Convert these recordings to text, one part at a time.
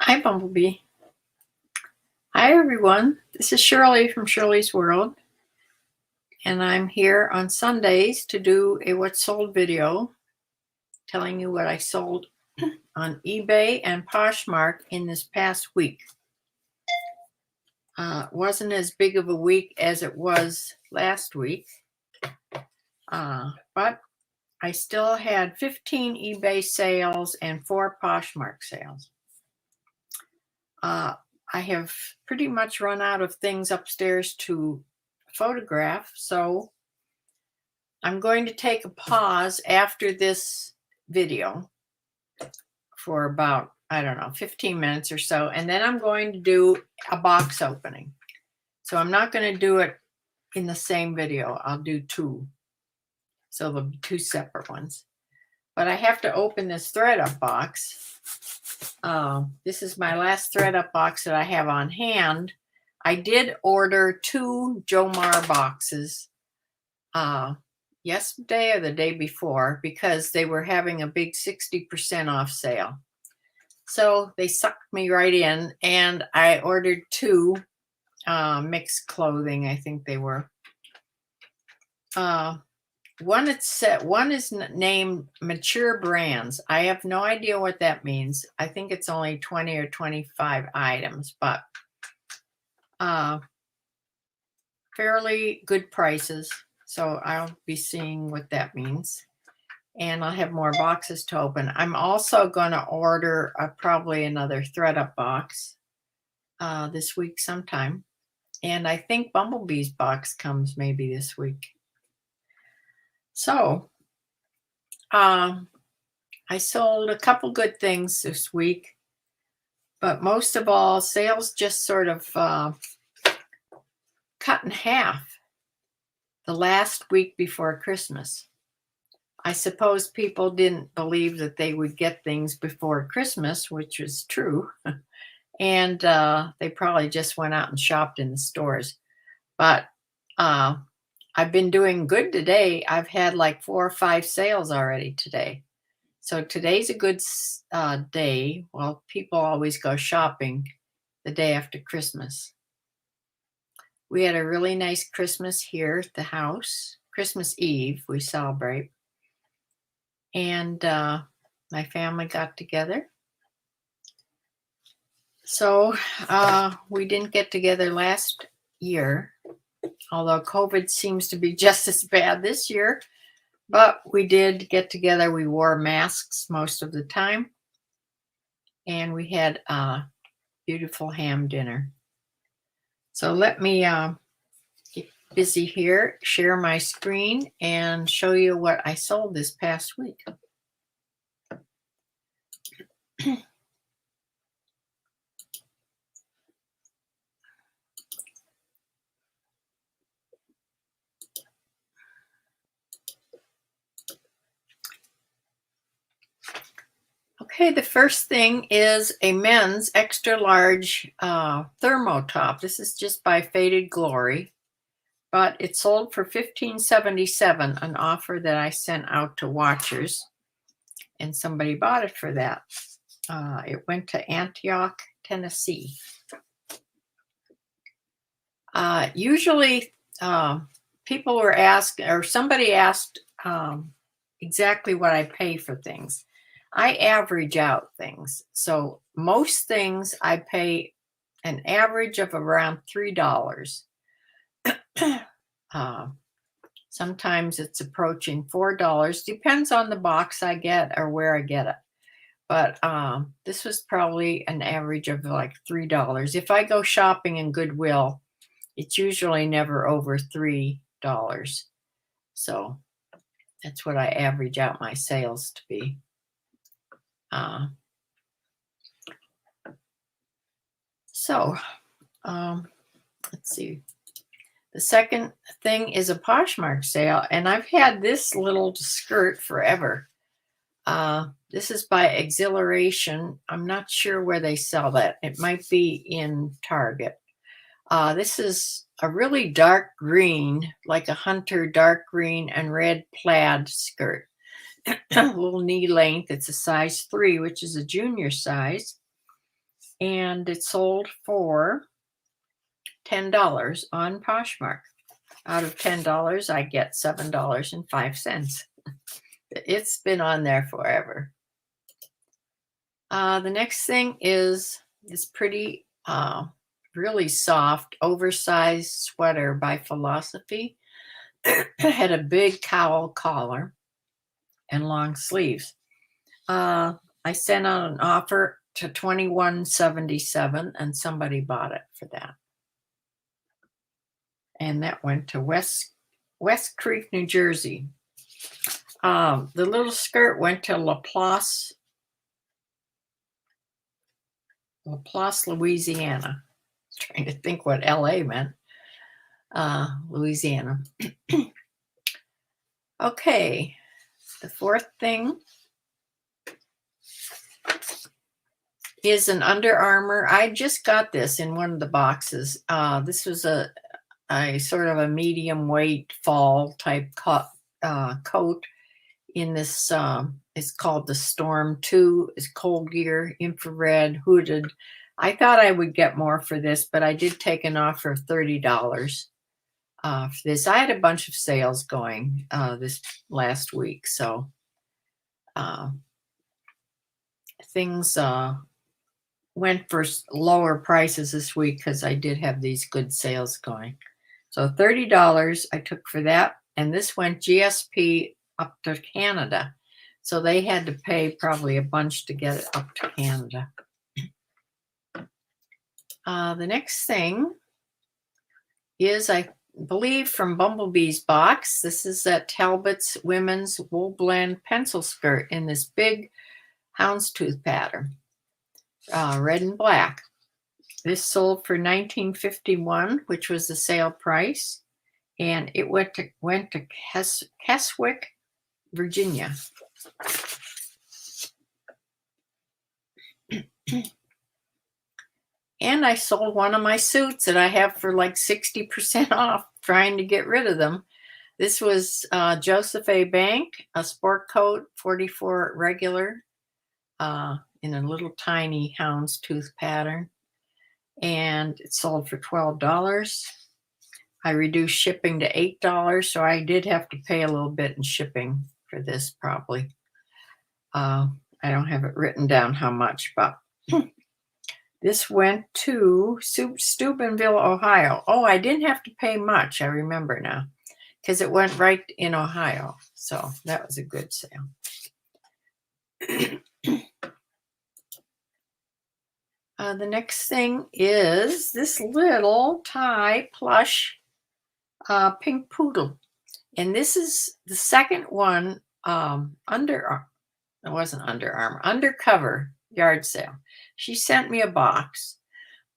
Hi, Bumblebee. Hi, everyone. This is Shirley from Shirley's World, and I'm here on Sundays to do a what sold video, telling you what I sold on eBay and Poshmark in this past week. It wasn't as big of a week as it was last week, but I still had 15 eBay sales and 4 Poshmark sales. I have pretty much run out of things upstairs to photograph, so I'm going to take a pause after this video for about, I don't know, 15 minutes or so, and then I'm going to do a box opening. So I'm not going to do it in the same video. I'll do 2. So there'll be 2 separate ones. But I have to open this thread-up box. This is my last thread-up box that I have on hand. I did order 2 Jomar boxes yesterday or the day before because they were having a big 60% off sale. So they sucked me right in, and I ordered 2 mixed clothing, I think they were. One is named Mature Brands. I have no idea what that means. I think it's only 20 or 25 items, but fairly good prices. So I'll be seeing what that means. And I'll have more boxes to open. I'm also going to order probably another thread-up box this week sometime. And I think Bumblebee's box comes maybe this week. So I sold a couple good things this week, but most of all, sales just sort of cut in half the last week before Christmas. I suppose people didn't believe that they would get things before Christmas, which is true. And they probably just went out and shopped in the stores. But I've been doing good today. I've had like 4 or 5 sales already today. So today's a good day. Well, people always go shopping the day after Christmas. We had a really nice Christmas here at the house. Christmas Eve, we celebrate. And my family got together. So we didn't get together last year, although COVID seems to be just as bad this year. But we did get together. We wore masks most of the time. And we had a beautiful ham dinner. So let me get busy here, share my screen, and show you what I sold this past week. Okay, the first thing is a men's extra large thermo top. This is just by Faded Glory, but it sold for $15.77, an offer that I sent out to watchers, and somebody bought it for that. It went to Antioch, Tennessee. Usually people were asked, or somebody asked exactly what I pay for things. I average out things. So most things I pay an average of around $3. Sometimes it's approaching $4. Depends on the box I get or where I get it. But this was probably an average of like $3. If I go shopping in Goodwill, it's usually never over $3. So that's what I average out my sales to be. Let's see. The second thing is a Poshmark sale, and I've had this little skirt forever. This is by Exhilaration. I'm not sure where they sell that. It might be in Target. This is a really dark green, like a hunter dark green and red plaid skirt. A little knee length. It's a size 3, which is a junior size. and it sold for $10 on Poshmark. Out of $10, I get $7.05. It's been on there forever. The next thing is this pretty, really soft, oversized sweater by Philosophy. It had a big cowl collar and long sleeves. I sent out an offer to $21.77, and somebody bought it for that. And that went to West Creek, New Jersey. The little skirt went to Laplace, Louisiana. Trying to think what LA meant. Louisiana. Okay, the fourth thing is an Under Armour. I just got this in one of the boxes. This was a sort of a medium weight fall type coat in this. It's called the Storm 2. It's cold gear, infrared, hooded. I thought I would get more for this, but I did take an offer of $30 for this. I had a bunch of sales going this last week, so things went for lower prices this week because I did have these good sales going. So $30 I took for that, and this went GSP up to Canada. So they had to pay probably a bunch to get it up to Canada. The next thing is, I believe, from Bumblebee's box. This is that Talbot's women's wool blend pencil skirt in this big houndstooth pattern, red and black. This sold for $19.51, which was the sale price, and it went to Keswick, Virginia. And I sold one of my suits that I have for like 60% off, trying to get rid of them. This was Joseph A. Bank, a sport coat, 44 regular, in a little tiny houndstooth pattern. And it sold for $12. I reduced shipping to $8, so I did have to pay a little bit in shipping for this probably. I don't have it written down how much, but this went to Steubenville, Ohio. Oh, I didn't have to pay much, I remember now, because it went right in Ohio. So that was a good sale. The next thing is this little tie plush pink poodle. And this is the second one, it wasn't Under Armour, Undercover yard sale. She sent me a box,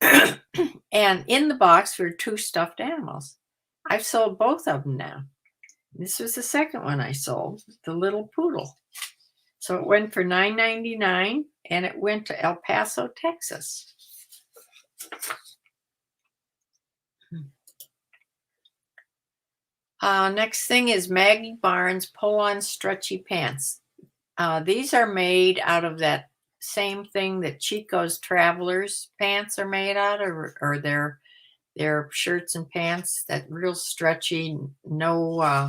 and in the box were 2 stuffed animals. I've sold both of them now. This was the second one I sold, the little poodle. So it went for $9.99, and it went to El Paso, Texas. Next thing is Maggie Barnes pull-on stretchy pants. These are made out of that same thing that Chico's Travelers pants are made out of, or their shirts and pants, that real stretchy, no,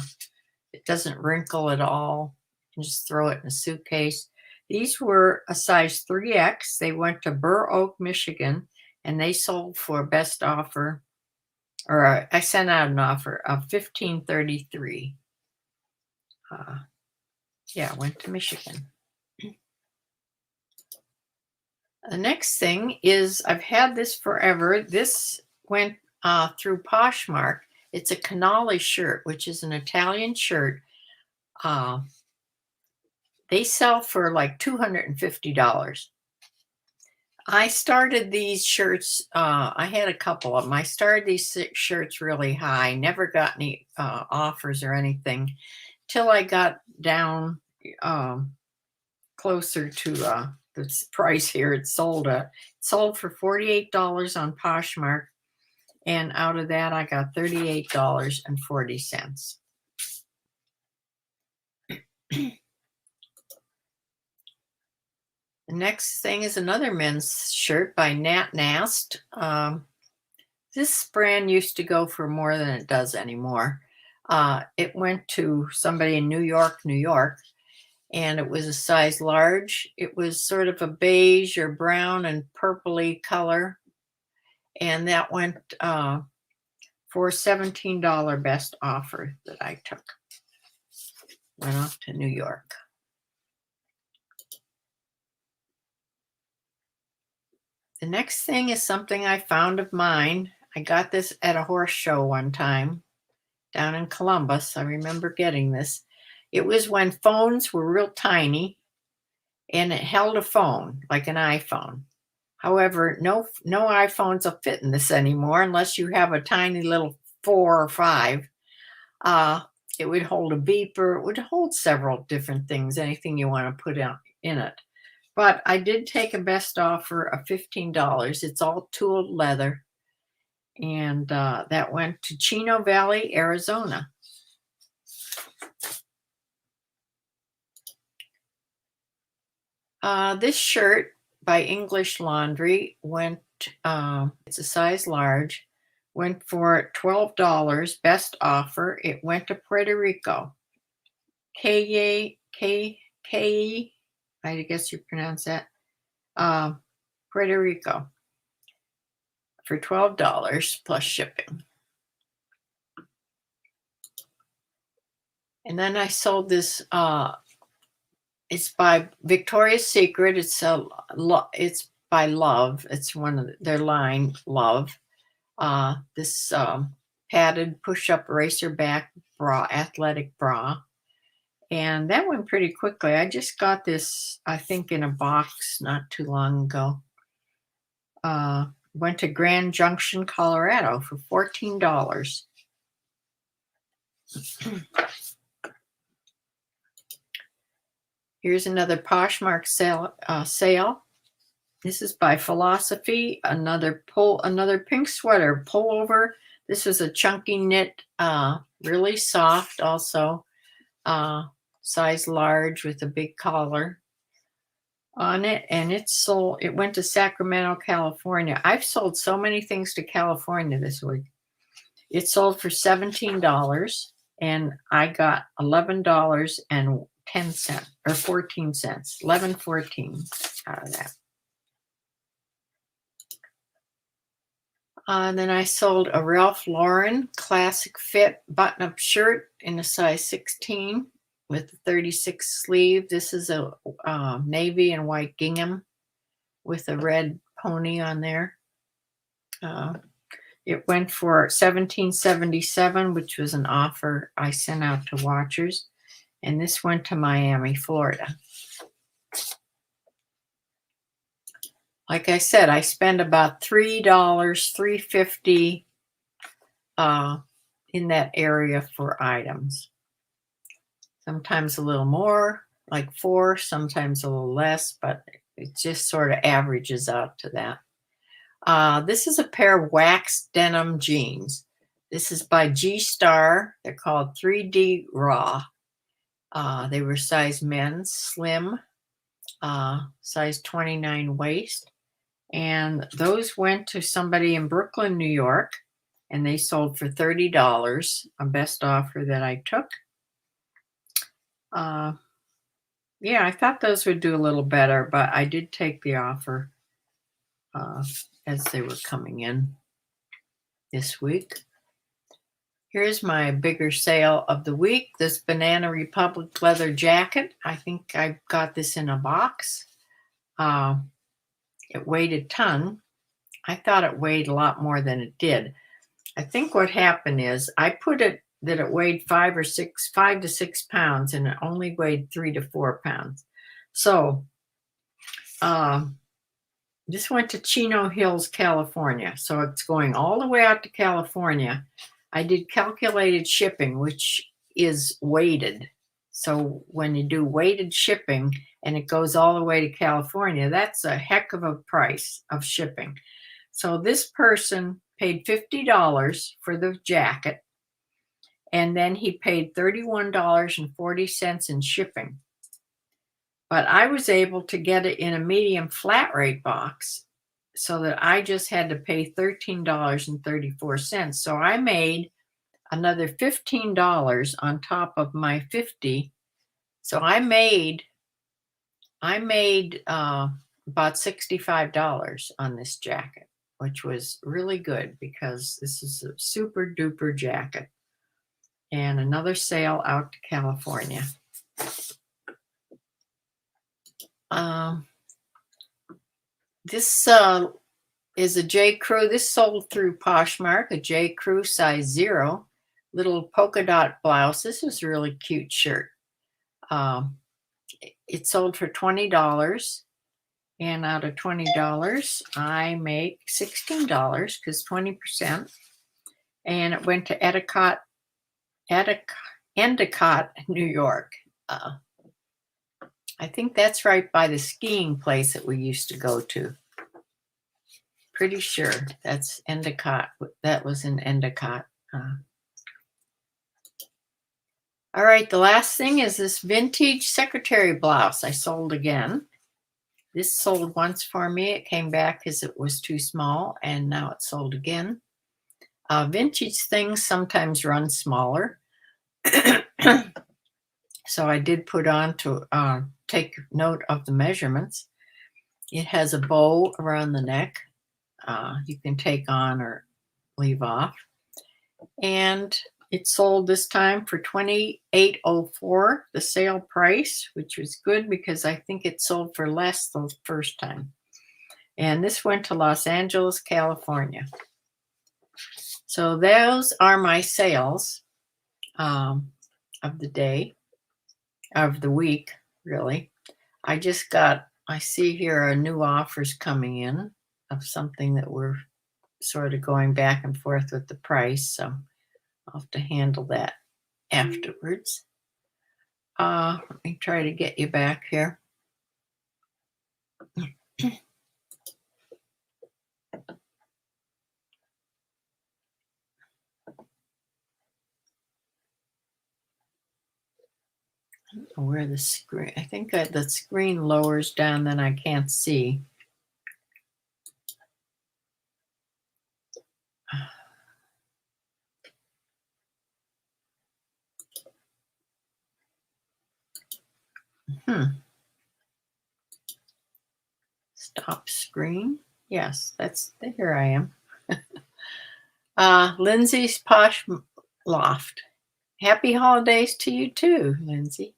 it doesn't wrinkle at all. You can just throw it in a suitcase. These were a size 3X. They went to Burr Oak, Michigan, and they sold for best offer, or I sent out an offer of $15.33. Yeah, went to Michigan. The next thing is, I've had this forever. This went through Poshmark. It's a Canalis shirt, which is an Italian shirt. They sell for like $250. I started these shirts, I had a couple of them. I started these shirts really high, never got any offers or anything, till I got down closer to the price here it sold at. It sold for $48 on Poshmark, and out of that I got $38.40. The The next thing is another men's shirt by Nat Nast. This brand used to go for more than it does anymore. It went to somebody in New York, and it was a size large. It was sort of a beige or brown and purpley color. And that went for $17 best offer that I took. Went off to New York. The next thing is something I found of mine. I got this at a horse show one time down in Columbus. I remember getting this. It was when phones were real tiny and it held a phone like an iPhone. However, no iPhones will fit in this anymore unless you have a tiny little 4 or 5. It would hold a beeper. It would hold several different things, anything you want to put in it. But I did take a best offer of $15. It's all tooled leather. And that went to Chino Valley, Arizona. This shirt by English Laundry went, it's a size large, went for $12, best offer. It went to Puerto Rico. I guess you pronounce that. Puerto Rico for $12 plus shipping. And then I sold this, it's by Victoria's Secret. It's by Love. It's one of their line, Love. This padded push-up racer back bra, athletic bra. And that went pretty quickly. I just got this, I think, in a box not too long ago. Went to Grand Junction, Colorado for $14. Here's another Poshmark sale. This is by Philosophy. Another pink sweater pullover. This is a chunky knit, really soft also. Size large with a big collar on it, and it went to Sacramento, California. I've sold so many things to California this week. It sold for $17, and I got $11.10 or 14 cents, 11.14 out of that. Then I sold a Ralph Lauren classic fit button-up shirt in a size 16 with a 36 sleeve. This is a navy and white gingham with a red pony on there. It went for $17.77, which was an offer I sent out to watchers. And this went to Miami, Florida. Like I said, I spend about $3, $3.50 in that area for items. Sometimes a little more, like $4, sometimes a little less, but it just sort of averages out to that. This is a pair of waxed denim jeans. This is by G-Star. They're called 3D Raw. They were size men's, slim, size 29 waist. And those went to somebody in Brooklyn, New York, and they sold for $30, a best offer that I took. Yeah, I thought those would do a little better, but I did take the offer as they were coming in this week. Here's my bigger sale of the week. This Banana Republic leather jacket. I think I got this in a box. It weighed a ton. I thought it weighed a lot more than it did. I think what happened is I put it that it weighed 5 to 6 pounds, and it only weighed 3 to 4 pounds. So this went to Chino Hills, California. So it's going all the way out to California. I did calculated shipping, which is weighted. So when you do weighted shipping and it goes all the way to California, that's a heck of a price of shipping. So this person paid $50 for the jacket, and then he paid $31.40 in shipping. But I was able to get it in a medium flat rate box so that I just had to pay $13.34. So I made another $15 on top of my 50. So I made about $65 on this jacket, which was really good because this is a super duper jacket. And another sale out to California. This is a J. Crew. This sold through Poshmark, a J. Crew size 0, little polka dot blouse. This is a really cute shirt. It sold for $20, and out of $20, I make $16 because 20%. And it went to Endicott, New York. I think that's right by the skiing place that we used to go to. Pretty sure that's Endicott. That was in Endicott. All right, the last thing is this vintage secretary blouse I sold again. This sold once for me. It came back because it was too small, and now it's sold again. Vintage things sometimes run smaller. So I did put on to take note of the measurements. It has a bow around the neck. You can take on or leave off. And it sold this time for $28.04, the sale price, which was good because I think it sold for less the first time. And this went to Los Angeles, California. So those are my sales of the day, of the week, really. I see here are new offers coming in of something that we're sort of going back and forth with the price. So I'll have to handle that afterwards. Let me try to get you back here. I don't know where the screen, I think the screen lowers down, then I can't see. Stop screen. Yes, here I am. Lindsay's Posh Loft. Happy holidays to you too, Lindsay.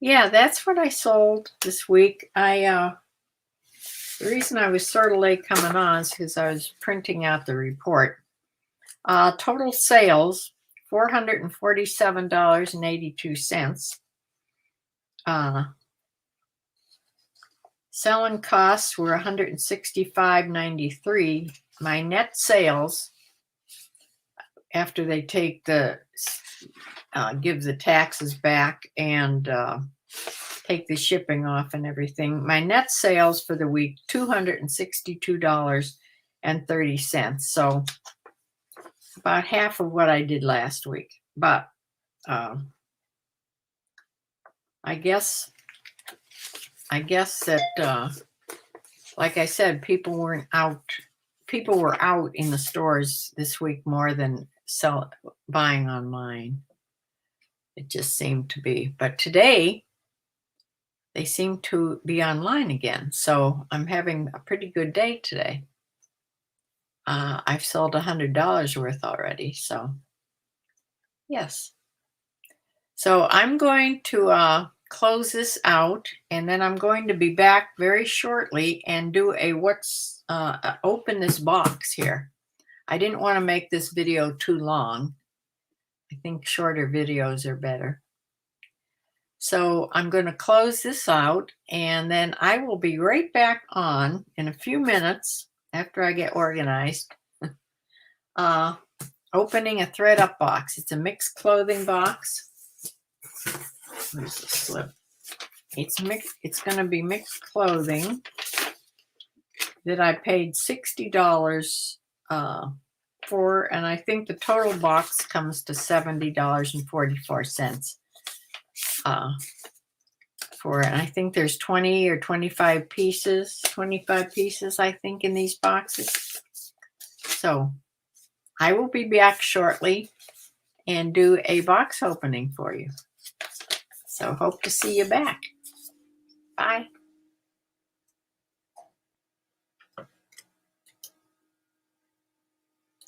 Yeah, that's what I sold this week. The reason I was sort of late coming on is because I was printing out the report. Total sales, $447.82. Selling costs were $165.93. My net sales, after they take give the taxes back and take the shipping off and everything, my net sales for the week, $262.30. So about half of what I did last week. But I guess that, like I said, people were out in the stores this week more than buying online. It just seemed to be. But today, they seem to be online again. So I'm having a pretty good day today. I've sold $100 worth already. So, yes. So I'm going to close this out, and then I'm going to be back very shortly and do open this box here. I didn't want to make this video too long. I think shorter videos are better. So I'm going to close this out, and then I will be right back on in a few minutes after I get organized, opening a thread up box. It's a mixed clothing box. Where's the slip? It's going to be mixed clothing that I paid $60 for, and I think the total box comes to $70.44 for it. I think there's 20 or 25 pieces, I think, in these boxes. So I will be back shortly and do a box opening for you. So hope to see you back. Bye.